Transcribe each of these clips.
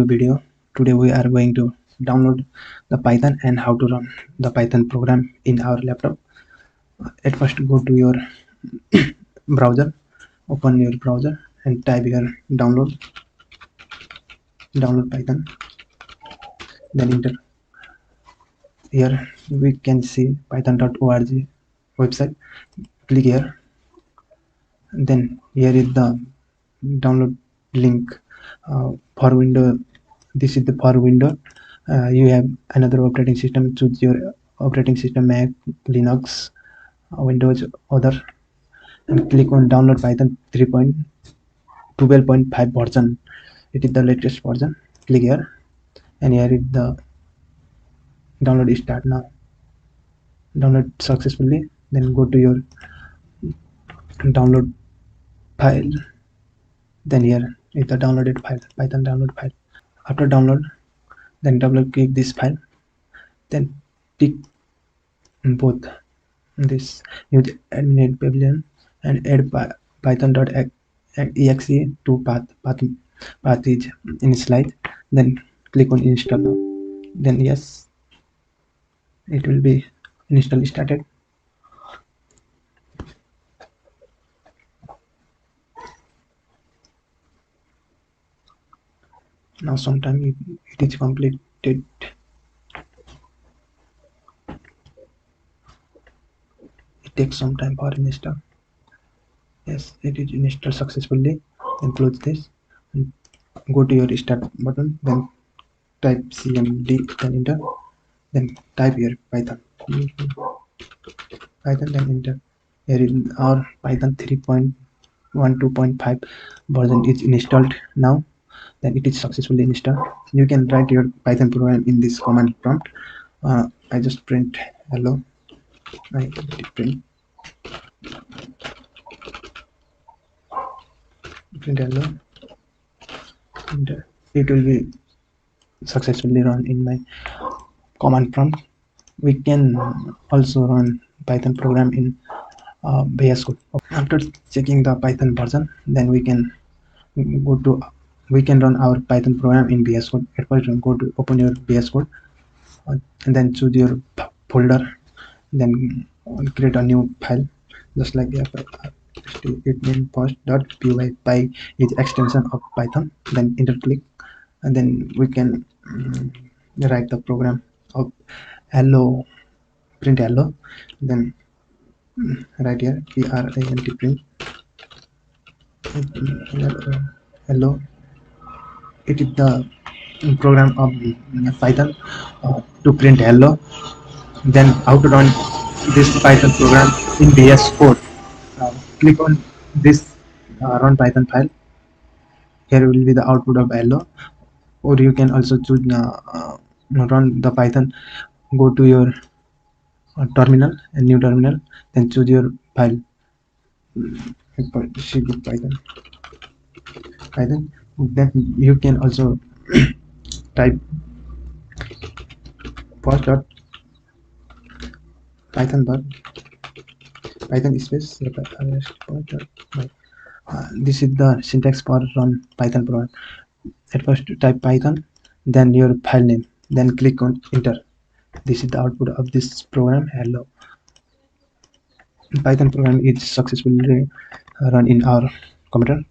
Video. Today we are going to download the Python and how to run the Python program in our laptop. At first go to your browser, open your browser and type here download Python, then enter. Here we can see python.org website. Click here, then here is the download link for window. This is the for window. You have another operating system. Choose your operating system: Mac, Linux, Windows, other, and click on download Python 3.12.5 version. It is the latest version. Click here, and here is the download start now. Download successfully. Then go to your download file. Then here is the downloaded file, Python download file. After download, then double click this file, then pick both this use admin pavilion and add python.exe to path is initialized. Then click on install now. Then yes, it will be install started. Now sometime it is completed. It takes some time for install. Yes, it is installed successfully. Then close this and go to your start button, then type cmd, then enter, then type here Python, then enter. Here is our Python 3.12.5 version is installed now. Then it is successfully installed. You can write your Python program in this command prompt. I just print hello. I print hello, and it will be successfully run in my command prompt. We can also run Python program in VS Code. After checking the Python version, then we can run our Python program in VS Code. At first, go to open your VS Code, and then choose your folder. Then create a new file, just like it means post.py is extension of Python. Then enter click, and then we can write the program of hello, print hello. Then right here print hello. It is the program of Python to print hello. Then how to run this Python program in VS Code. Click on this run Python file. Here will be the output of hello, or you can also choose run the Python. Go to your terminal, a new terminal, then choose your file. Python. Then you can also type Python space this is the syntax for run Python program. At first type Python, then your file name, then click on enter. This is the output of this program hello. Python program is successfully run in our computer.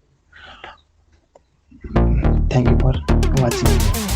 Thank you for watching.